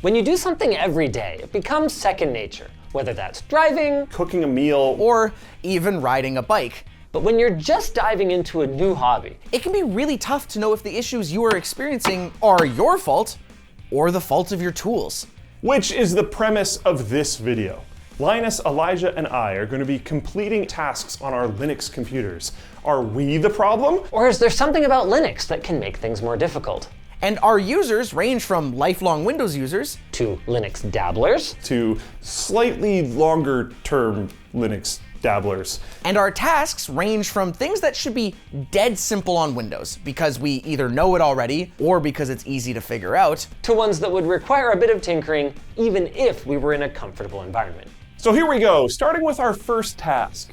When you do something every day, it becomes second nature, whether that's driving, cooking a meal, or even riding a bike. But when you're just diving into a new hobby, it can be really tough to know if the issues you are experiencing are your fault or the fault of your tools. Which is the premise of this video. Linus, Elijah, and I are going to be completing tasks on our Linux computers. Are we the problem? Or is there something about Linux that can make things more difficult? And our users range from lifelong Windows users to Linux dabblers to slightly longer term Linux dabblers. And our tasks range from things that should be dead simple on Windows because we either know it already or because it's easy to figure out, to ones that would require a bit of tinkering even if we were in a comfortable environment. So here we go, starting with our first task.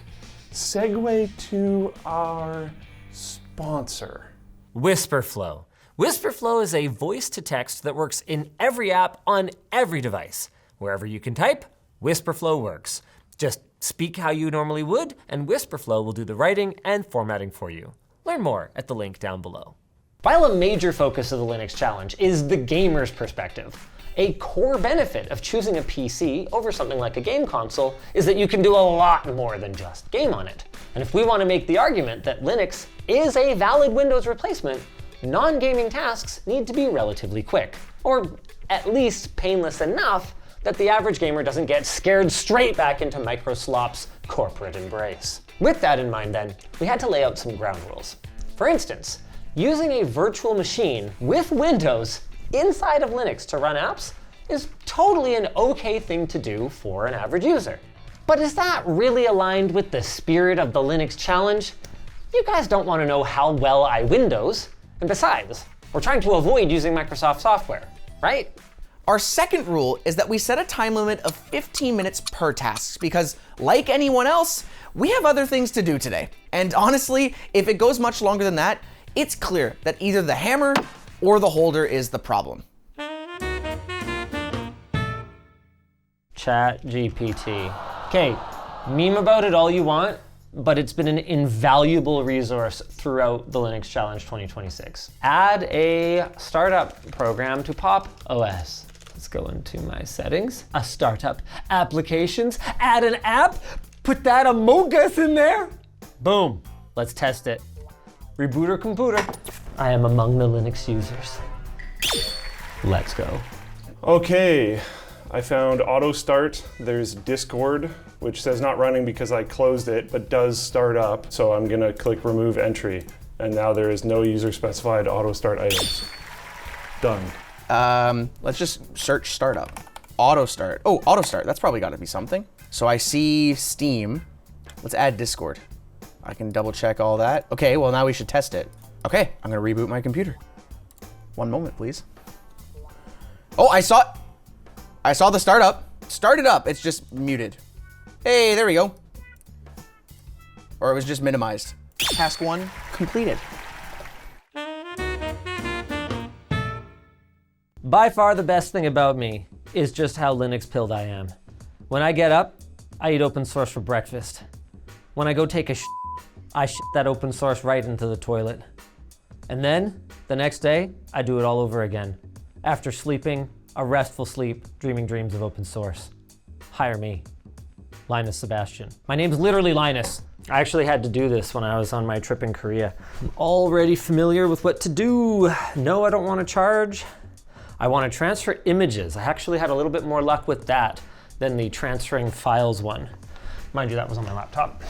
Segue to our sponsor. Whisperflow. Whisperflow is a voice-to-text that works in every app on every device. Wherever you can type, Whisperflow works. Just speak how you normally would, and Whisperflow will do the writing and formatting for you. Learn more at the link down below. While a major focus of the Linux Challenge is the gamer's perspective, a core benefit of choosing a PC over something like a game console is that you can do a lot more than just game on it. And if we want to make the argument that Linux is a valid Windows replacement, non-gaming tasks need to be relatively quick, or at least painless enough that the average gamer doesn't get scared straight back into Microsoft's corporate embrace. With that in mind then, we had to lay out some ground rules. For instance, using a virtual machine with Windows inside of Linux to run apps is totally an okay thing to do for an average user. But is that really aligned with the spirit of the Linux Challenge? You guys don't want to know how well I Windows, and besides, we're trying to avoid using Microsoft software, right? Our second rule is that we set a time limit of 15 minutes per task because, like anyone else, we have other things to do today. And honestly, if it goes much longer than that, it's clear that either the hammer or the holder is the problem. ChatGPT. Okay, meme about it all you want, but it's been an invaluable resource throughout the Linux Challenge 2026. Add a startup program to Pop OS. Let's go into my settings. A startup, applications, add an app, put that Among Us in there. Boom, let's test it. Reboot our computer. I am among the Linux users. Let's go. Okay, I found auto start. There's Discord, which says not running because I closed it, but does start up. So I'm gonna click remove entry. And now there is no user specified auto start items. Done. Let's just search startup. Auto start. Oh, auto start, that's probably gotta be something. So I see Steam. Let's add Discord. I can double check all that. Okay, well now we should test it. Okay, I'm gonna reboot my computer. One moment, please. Oh, I saw the startup. Start it up, it's just muted. Hey, there we go. Or it was just minimized. Task 1 completed. By far the best thing about me is just how Linux pilled I am. When I get up, I eat open source for breakfast. When I go take a I shit that open source right into the toilet. And then, the next day, I do it all over again. After sleeping, a restful sleep, dreaming dreams of open source. Hire me. Linus Sebastian. My name's literally Linus. I actually had to do this when I was on my trip in Korea. I'm already familiar with what to do. No, I don't want to charge. I want to transfer images. I actually had a little bit more luck with that than the transferring files one. Mind you, that was on my laptop.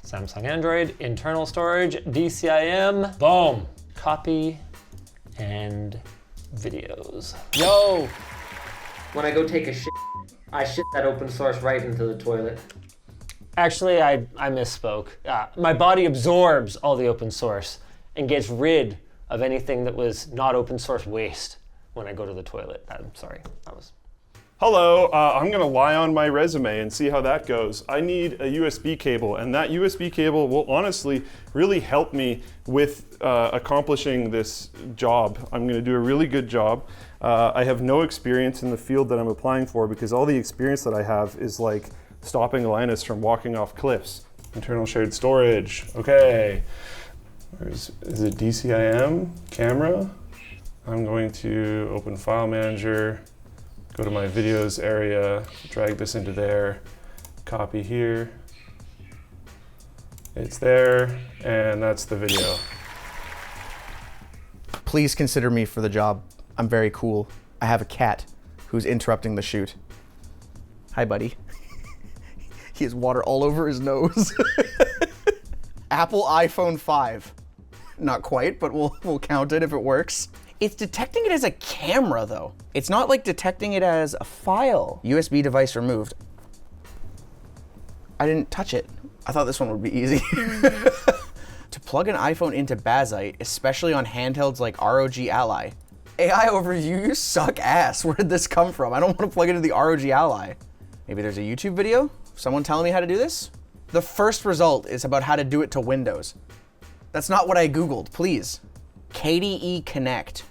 Samsung Android, internal storage, DCIM, boom. Copy and videos. Yo! When I go take a shit, I shit that open source right into the toilet. Actually, I misspoke. My body absorbs all the open source and gets rid of anything that was not open source waste when I go to the toilet. I'm sorry, that was... Hello, I'm gonna lie on my resume and see how that goes. I need a USB cable, and that USB cable will honestly really help me with accomplishing this job. I'm gonna do a really good job. I have no experience in the field that I'm applying for because all the experience that I have is like stopping Linus from walking off cliffs. Internal shared storage, okay. Is it DCIM, camera? I'm going to open file manager. Go to my videos area, drag this into there, copy here. It's there, and that's the video. Please consider me for the job. I'm very cool. I have a cat who's interrupting the shoot. Hi, buddy. He has water all over his nose. Apple iPhone 5. Not quite, but we'll count it if it works. It's detecting it as a camera, though. It's not like detecting it as a file. USB device removed. I didn't touch it. I thought this one would be easy. To plug an iPhone into Bazite, especially on handhelds like ROG Ally. AI overview, you suck ass. Where did this come from? I don't want to plug it into the ROG Ally. Maybe there's a YouTube video? Someone telling me how to do this? The first result is about how to do it to Windows. That's not what I Googled, please. KDE Connect.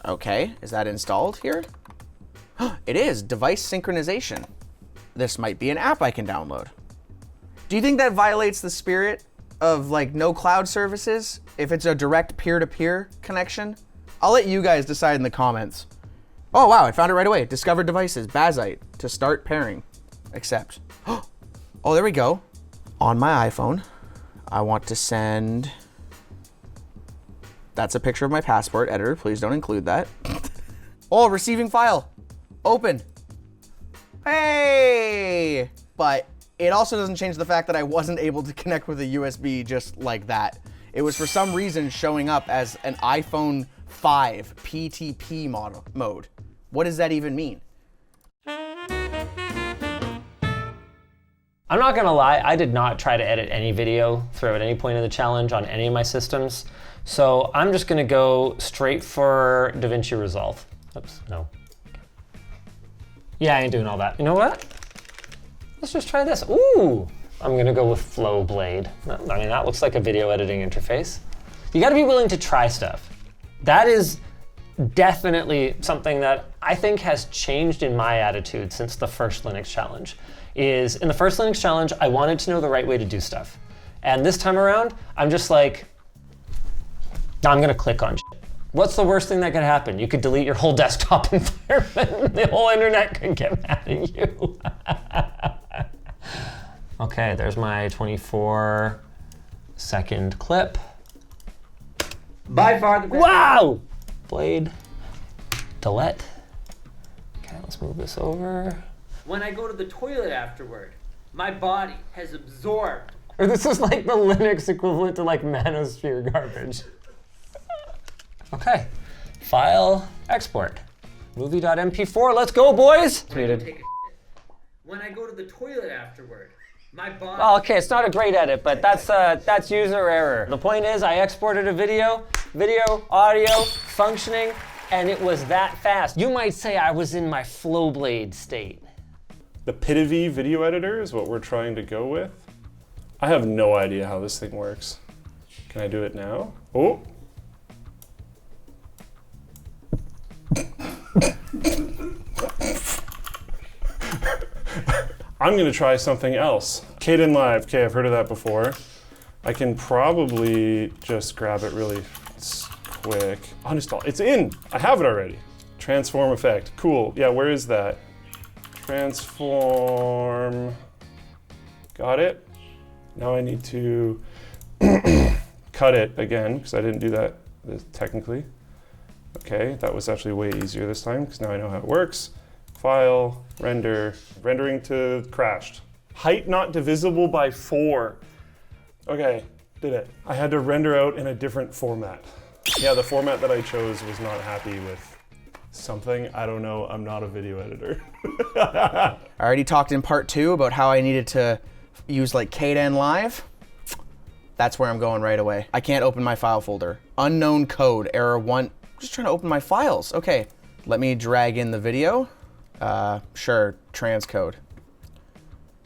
Okay, is that installed here? It is, device synchronization. This might be an app I can download. Do you think that violates the spirit of like no cloud services if it's a direct peer-to-peer connection? I'll let you guys decide in the comments. Oh wow, I found it right away. Discovered devices, Bazite, to start pairing. Accept. Oh, there we go. On my iPhone, I want to send... That's a picture of my passport. Editor, please don't include that. Oh, receiving file. Open. Hey! But it also doesn't change the fact that I wasn't able to connect with a USB just like that. It was for some reason showing up as an iPhone 5 PTP mode. What does that even mean? I'm not gonna lie, I did not try to edit any video through at any point in the challenge on any of my systems. So I'm just gonna go straight for DaVinci Resolve. Oops, no. Yeah, I ain't doing all that. You know what? Let's just try this. Ooh, I'm gonna go with Flowblade. I mean, that looks like a video editing interface. You gotta be willing to try stuff. That is definitely something that I think has changed in my attitude since the first Linux challenge. Is in the first Linux challenge, I wanted to know the right way to do stuff. And this time around, I'm just like, I'm gonna click on shit. What's the worst thing that could happen? You could delete your whole desktop environment. The whole internet could get mad at you. Okay, there's my 24-second clip. By far the best. Wow! Blade. Delete. Okay, let's move this over. When I go to the toilet afterward, my body has absorbed. Or this is like the Linux equivalent to like manosphere garbage. Okay, file, export. Movie.mp4, let's go boys! When I go to the toilet afterward, my body. Well, okay, it's not a great edit, but that's user error. The point is I exported a video, audio, functioning, and it was that fast. You might say I was in my Flowblade state. The Pitavi video editor is what we're trying to go with. I have no idea how this thing works. Can I do it now? Oh. I'm gonna try something else. Kdenlive, okay, I've heard of that before. I can probably just grab it really quick. Uninstall, it's in, I have it already. Transform effect, cool. Yeah, where is that? Transform, got it. Now I need to cut it again, because I didn't do that technically. Okay, that was actually way easier this time, because now I know how it works. File, render, rendering to crashed. Height not divisible by 4. Okay, did it. I had to render out in a different format. Yeah, the format that I chose was not happy with something. I don't know, I'm not a video editor. I already talked in part 2 about how I needed to use like Kdenlive. That's where I'm going right away. I can't open my file folder. Unknown code, error 1. Just trying to open my files. Okay, let me drag in the video. Sure, transcode.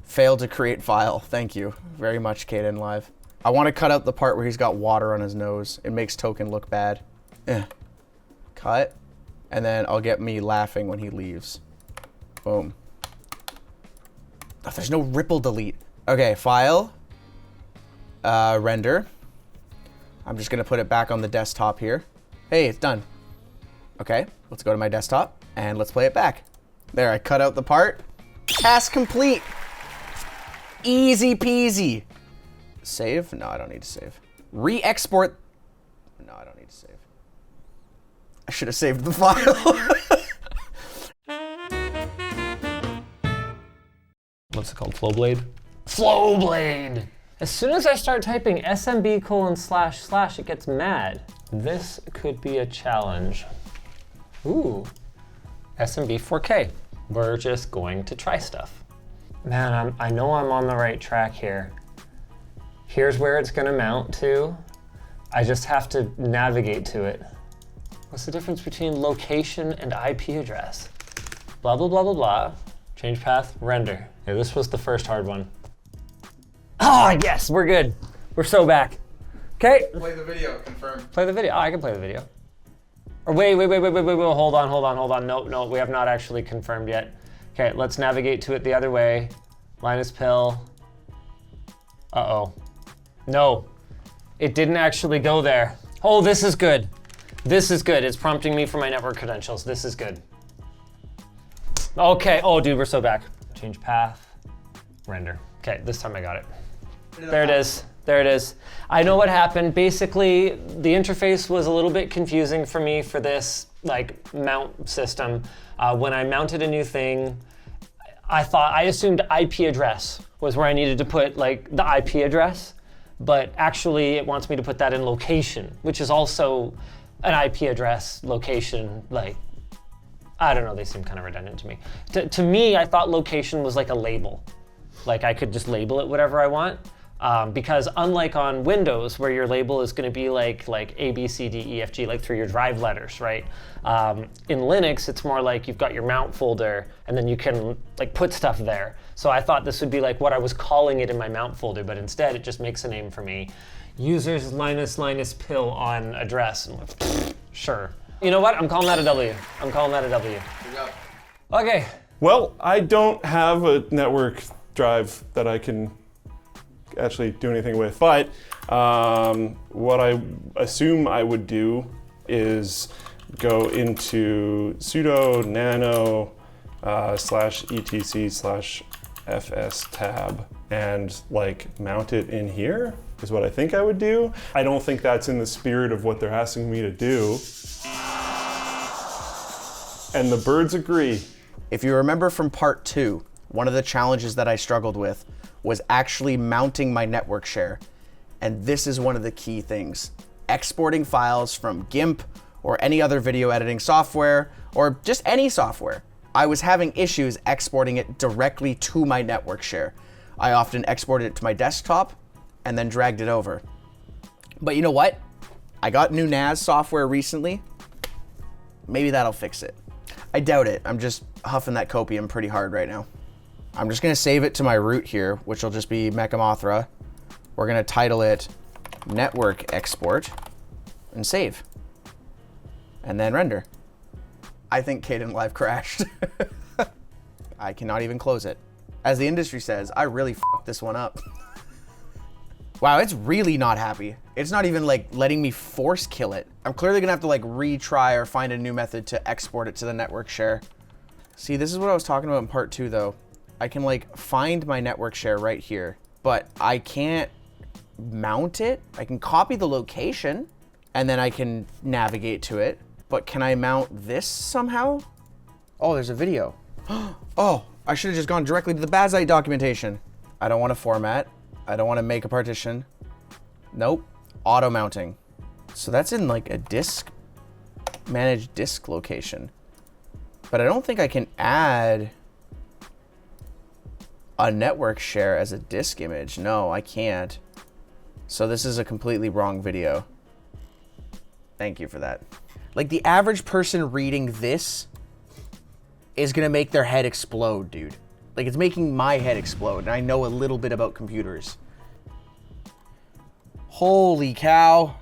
Failed to create file. Thank you very much, Kdenlive. I want to cut out the part where he's got water on his nose. It makes Token look bad. Cut. And then I'll get me laughing when he leaves. Boom. Oh, there's no ripple delete. Okay, file. Render. I'm just gonna put it back on the desktop here. Hey, it's done. Okay, let's go to my desktop. And let's play it back. There, I cut out the part. Task complete. Easy peasy. Save? No, I don't need to save. Re-export. No, I don't need to save. I should have saved the file. What's it called? Flowblade? Flowblade! As soon as I start typing SMB:// it gets mad. This could be a challenge. Ooh. SMB 4K. We're just going to try stuff. Man, I know I'm on the right track here. Here's where it's gonna mount to. I just have to navigate to it. What's the difference between location and IP address? Blah, blah, blah, blah, blah. Change path, render. Yeah, this was the first hard one. Oh, yes, we're good. We're so back. Okay. Play the video, confirm. Play the video. Oh, I can play the video. Or wait, hold on. No, we have not actually confirmed yet. Okay, let's navigate to it the other way. Linus pill. Uh-oh. No, it didn't actually go there. Oh, this is good. This is good. It's prompting me for my network credentials. This is good. Okay, oh dude, we're so back. Change path, render. Okay, this time I got it. There it is. There it is. I know what happened. Basically, the interface was a little bit confusing for me for this like mount system. When I mounted a new thing, I assumed IP address was where I needed to put like the IP address, but actually it wants me to put that in location, which is also an IP address location. Like, I don't know, they seem kind of redundant to me. To me, I thought location was like a label. Like I could just label it whatever I want. Because unlike on Windows, where your label is going to be like A, B, C, D, E, F, G, like through your drive letters, right? In Linux, it's more like you've got your mount folder, and then you can like put stuff there. So I thought this would be like what I was calling it in my mount folder, but instead it just makes a name for me. Users Linus pill on address. I'm like, sure. You know what? I'm calling that a W. I'm calling that a W. Okay. Well, I don't have a network drive that I can actually do anything with, but what I assume I would do is go into sudo nano /etc/fs tab and like mount it in here is what I think I would do. I don't think that's in the spirit of what they're asking me to do. And the birds agree. If you remember from part 2, one of the challenges that I struggled with was actually mounting my network share. And this is one of the key things. Exporting files from GIMP or any other video editing software or just any software. I was having issues exporting it directly to my network share. I often exported it to my desktop and then dragged it over. But you know what? I got new NAS software recently. Maybe that'll fix it. I doubt it. I'm just huffing that copium pretty hard right now. I'm just gonna save it to my root here, which will just be Mechamothra. We're gonna title it network export and save. And then render. I think Kdenlive crashed. I cannot even close it. As the industry says, I really fucked this one up. Wow, it's really not happy. It's not even like letting me force kill it. I'm clearly gonna have to like retry or find a new method to export it to the network share. See, this is what I was talking about in part 2 though. I can like find my network share right here, but I can't mount it. I can copy the location and then I can navigate to it, but can I mount this somehow? Oh, there's a video. Oh, I should have just gone directly to the Bazite documentation. I don't want to format. I don't want to make a partition. Nope, auto mounting. So that's in like a disk, manage disk location. But I don't think I can add a network share as a disk image. No, I can't. So this is a completely wrong video. Thank you for that. Like the average person reading this is gonna make their head explode, dude. Like it's making my head explode, and I know a little bit about computers. Holy cow.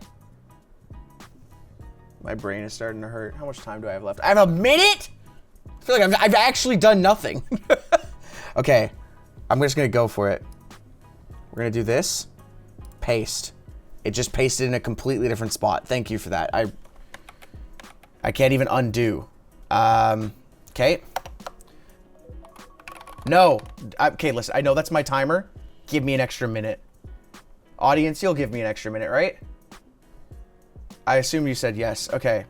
My brain is starting to hurt. How much time do I have left? I have a minute? I feel like I've actually done nothing. Okay, I'm just gonna go for it. We're gonna do this, paste. It just pasted in a completely different spot. Thank you for that. I can't even undo. Okay. No. Okay, listen, I know that's my timer. Give me an extra minute. Audience, you'll give me an extra minute, right? I assume you said yes. Okay.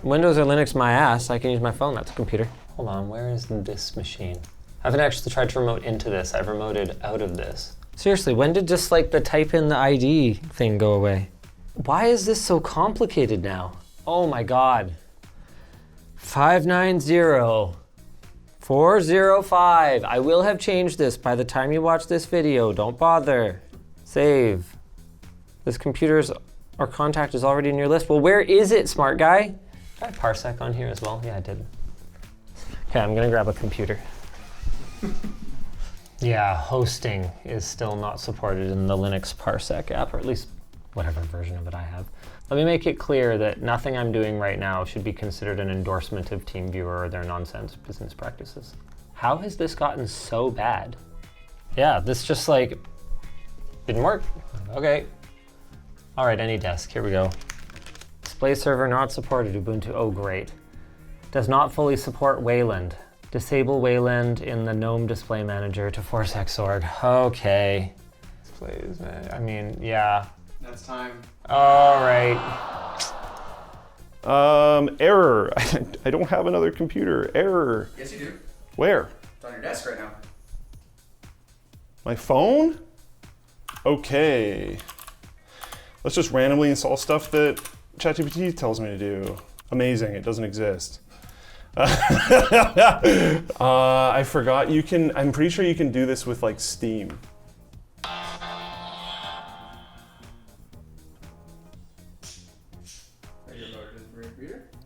Windows or Linux, my ass. I can use my phone. That's a computer. Hold on, where is this machine? I haven't actually tried to remote into this. I've remoted out of this. Seriously, when did just like the type in the ID thing go away? Why is this so complicated now? Oh my God. 590405. I will have changed this by the time you watch this video. Don't bother. Save. This computer's or contact is already in your list. Well, where is it, smart guy? Did I have Parsec on here as well? Yeah, I did. Okay, I'm gonna grab a computer. Yeah, hosting is still not supported in the Linux Parsec app, or at least whatever version of it I have. Let me make it clear that nothing I'm doing right now should be considered an endorsement of TeamViewer or their nonsense business practices. How has this gotten so bad? Yeah, this just like didn't work. Okay. All right, AnyDesk, here we go. Display server not supported, Ubuntu, oh great. Does not fully support Wayland. Disable Wayland in the GNOME Display Manager to force Xorg. Okay. Displays, I mean, yeah. That's time. All right. Error. I don't have another computer. Error. Yes, you do. Where? It's on your desk right now. My phone? Okay. Let's just randomly install stuff that ChatGPT tells me to do. Amazing, it doesn't exist. I forgot I'm pretty sure you can do this with like Steam.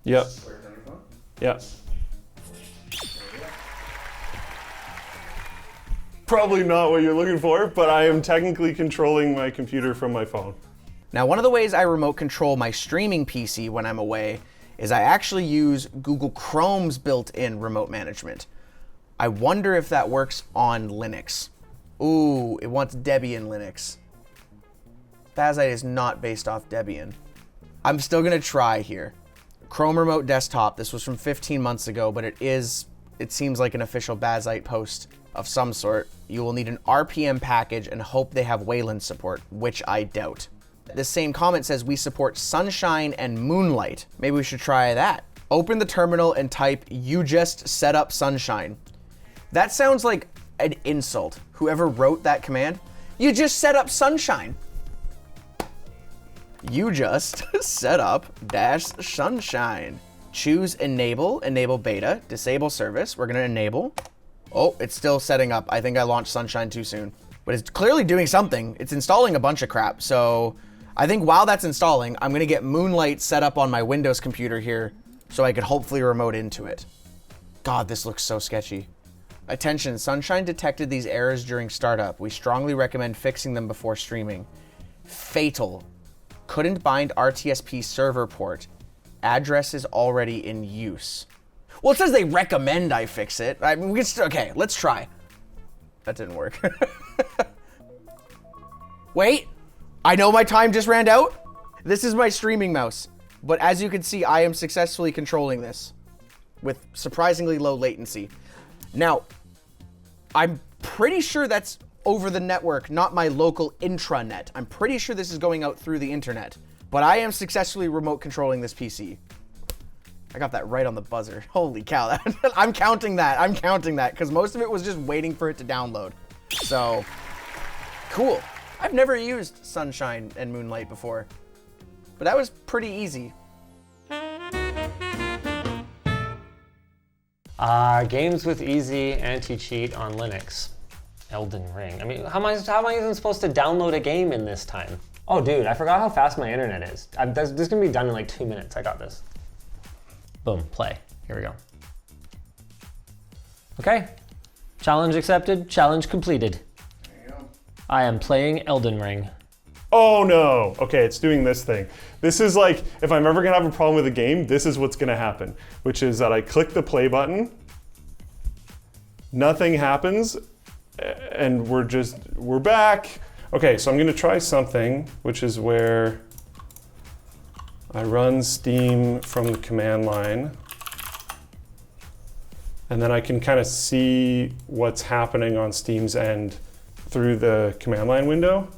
Yep. Yep. Probably not what you're looking for, but I am technically controlling my computer from my phone. Now, one of the ways I remote control my streaming PC when I'm away is I actually use Google Chrome's built-in remote management. I wonder if that works on Linux. Ooh, it wants Debian Linux. Bazite is not based off Debian. I'm still gonna try here. Chrome Remote Desktop, this was from 15 months ago, but it seems like an official Bazite post of some sort. You will need an RPM package and hope they have Wayland support, which I doubt. This same comment says we support Sunshine and Moonlight. Maybe we should try that. Open the terminal and type, "You just set up Sunshine." That sounds like an insult. Whoever wrote that command, you just set up Sunshine. You just set up -sunshine. Choose enable beta, disable service. We're gonna enable. Oh, it's still setting up. I think I launched Sunshine too soon, but it's clearly doing something. It's installing a bunch of crap. So I think while that's installing, I'm gonna get Moonlight set up on my Windows computer here so I could hopefully remote into it. God, this looks so sketchy. Attention, Sunshine detected these errors during startup. We strongly recommend fixing them before streaming. Fatal. Couldn't bind RTSP server port. Address is already in use. Well, it says they recommend I fix it. I mean, okay, let's try. That didn't work. Wait, I know my time just ran out. This is my streaming mouse. But as you can see, I am successfully controlling this with surprisingly low latency. Now, I'm pretty sure that's over the network, not my local intranet. I'm pretty sure this is going out through the internet, but I am successfully remote controlling this PC. I got that right on the buzzer. Holy cow, I'm counting that, because most of it was just waiting for it to download. So, cool. I've never used Sunshine and Moonlight before, but that was pretty easy. Games with easy anti-cheat on Linux. Elden Ring. I mean, how am I even supposed to download a game in this time? Oh, dude, I forgot how fast my internet is. This is gonna be done in like 2 minutes. I got this. Boom, play. Here we go. Okay. Challenge accepted, challenge completed. There you go. I am playing Elden Ring. Oh no, okay, it's doing this thing. This is like, if I'm ever gonna have a problem with a game, this is what's gonna happen, which is that I click the play button, nothing happens, and we're back. Okay, so I'm gonna try something, which is where I run Steam from the command line, and then I can kind of see what's happening on Steam's end through the command line window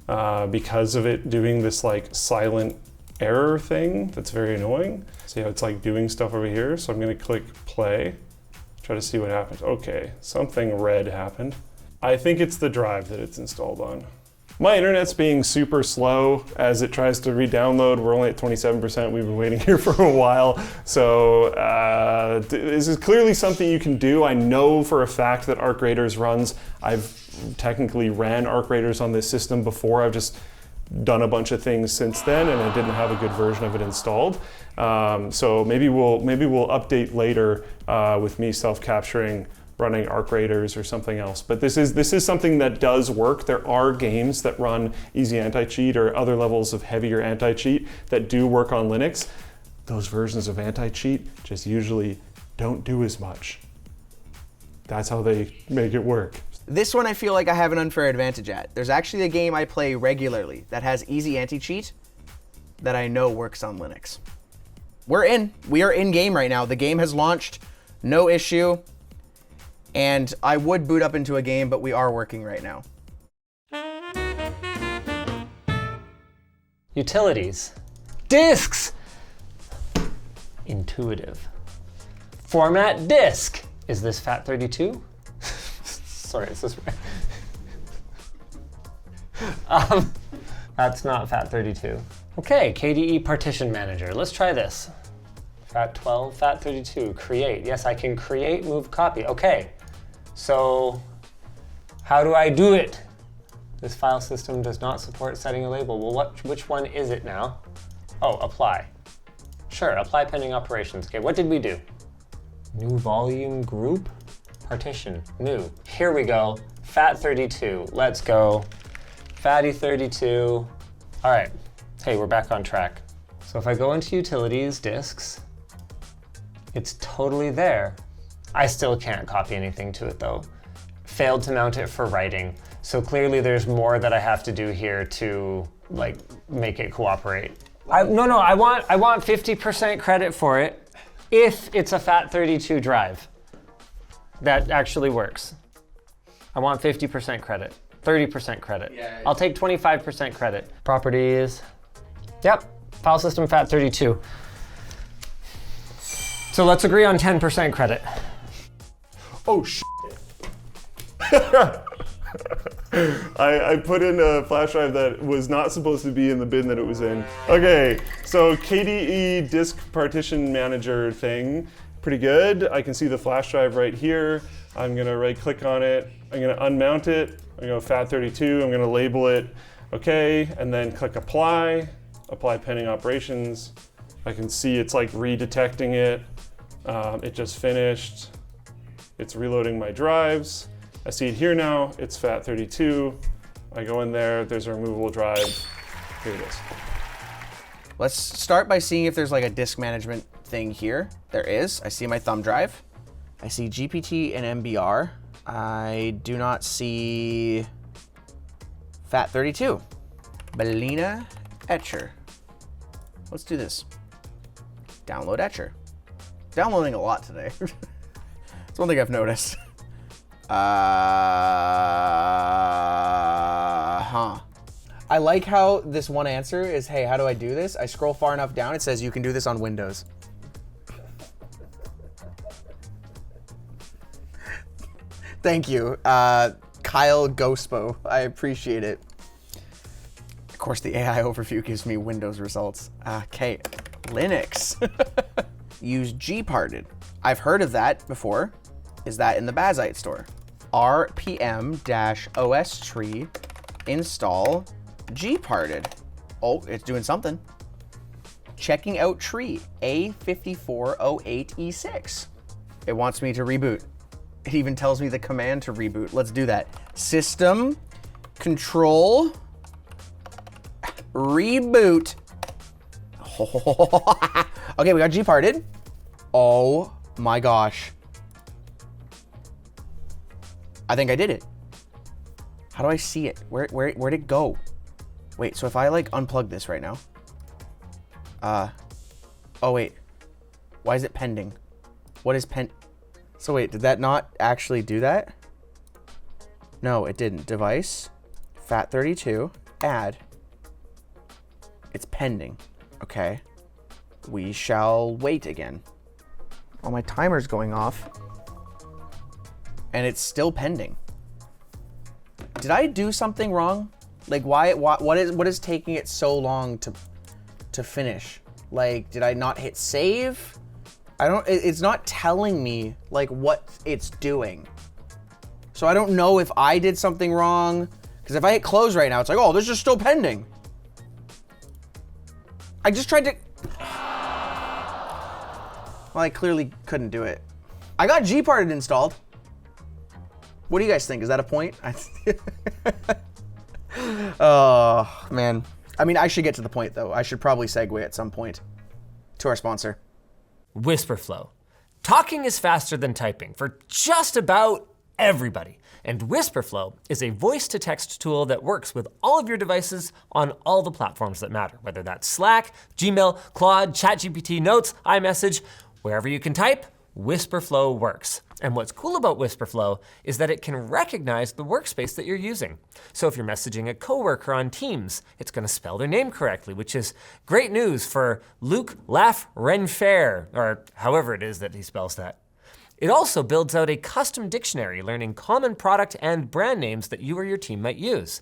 because of it doing this like silent error thing that's very annoying. See how it's like doing stuff over here? So I'm gonna click play, try to see what happens. Okay, something red happened. I think it's the drive that it's installed on. My internet's being super slow as it tries to re-download. We're only at 27%. We've been waiting here for a while. So this is clearly something you can do. I know for a fact that Arc Raiders runs. I've technically ran Arc Raiders on this system before. I've just done a bunch of things since then, and I didn't have a good version of it installed. So maybe we'll update later with me self-capturing running Arc Raiders or something else. But this is something that does work. There are games that run easy anti-cheat or other levels of heavier anti-cheat that do work on Linux. Those versions of anti-cheat just usually don't do as much. That's how they make it work. This one I feel like I have an unfair advantage at. There's actually a game I play regularly that has easy anti-cheat that I know works on Linux. We are in game right now. The game has launched, no issue. And I would boot up into a game, but we are working right now. Utilities. Disks. Intuitive. Format disk. Is this FAT32? Sorry, is this right? That's not FAT32. Okay, KDE partition manager. Let's try this. FAT12, FAT32, create. Yes, I can create, move, copy. Okay, so how do I do it? This file system does not support setting a label. Well, which one is it now? Oh, apply. Sure, apply pending operations. Okay, what did we do? New volume group, partition, new. Here we go, FAT32, let's go. Fatty32, all right. Hey, we're back on track. So if I go into utilities, disks, it's totally there. I still can't copy anything to it though. Failed to mount it for writing. So clearly there's more that I have to do here to like make it cooperate. I want 50% credit for it if it's a FAT32 drive. That actually works. I want 50% credit, 30% credit. Yeah. I'll take 25% credit. Properties. Yep, file system FAT32. So let's agree on 10% credit. Oh, shit. I put in a flash drive that was not supposed to be in the bin that it was in. Okay, so KDE disk partition manager thing, pretty good. I can see the flash drive right here. I'm gonna right click on it. I'm gonna unmount it. I'm gonna go FAT32, I'm gonna label it okay, and then click apply pending operations. I can see it's like redetecting it. It just finished. It's reloading my drives. I see it here now, it's FAT32. I go in there, there's a removable drive. Here it is. Let's start by seeing if there's like a disk management thing here. There is. I see my thumb drive. I see GPT and MBR. I do not see FAT32. Balena Etcher. Let's do this. Download Etcher. Downloading a lot today. It's one thing I've noticed. I like how this one answer is, hey, how do I do this? I scroll far enough down, it says you can do this on Windows. Thank you, Kyle Ghostbo. I appreciate it. Of course, the AI overview gives me Windows results. Okay, Linux. Use gparted. I've heard of that before. Is that in the Bazite store? rpm-os tree install gparted. Oh, it's doing something. Checking out tree A5408E6. It wants me to reboot. It even tells me the command to reboot. Let's do that. System control reboot. Okay, we got gparted. Oh my gosh. I think I did it. How do I see it? Where'd it go? Wait, so if I like unplug this right now. Oh wait. Why is it pending? What is So wait, did that not actually do that? No, it didn't. Device, FAT32, add. It's pending. Okay. We shall wait again. Oh, my timer's going off. And it's still pending. Did I do something wrong? Like what is taking it so long to finish? Like, did I not hit save? It's not telling me like what it's doing. So I don't know if I did something wrong. Because if I hit close right now, it's like, oh, this is still pending. I just tried to. Well, I clearly couldn't do it. I got Gparted installed. What do you guys think? Is that a point? Oh, man. I mean, I should get to the point, though. I should probably segue at some point to our sponsor. Whisperflow. Talking is faster than typing for just about everybody. And Whisperflow is a voice-to-text tool that works with all of your devices on all the platforms that matter, whether that's Slack, Gmail, Claude, ChatGPT, Notes, iMessage, wherever you can type, Whisperflow works. And what's cool about Whisperflow is that it can recognize the workspace that you're using. So if you're messaging a coworker on Teams, it's gonna spell their name correctly, which is great news for Luc Lafrenfair, or however it is that he spells that. It also builds out a custom dictionary learning common product and brand names that you or your team might use.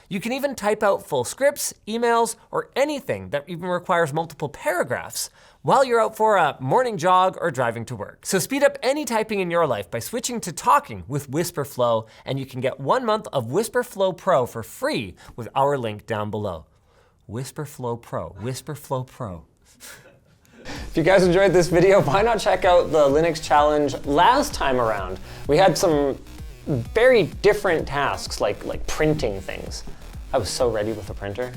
You can even type out full scripts, emails, or anything that even requires multiple paragraphs while you're out for a morning jog or driving to work. So speed up any typing in your life by switching to talking with Whisperflow, and you can get 1 month of Whisperflow Pro for free with our link down below. Whisperflow Pro, Whisperflow Pro. If you guys enjoyed this video, why not check out the Linux challenge last time around? We had some very different tasks like printing things. I was so ready with the printer.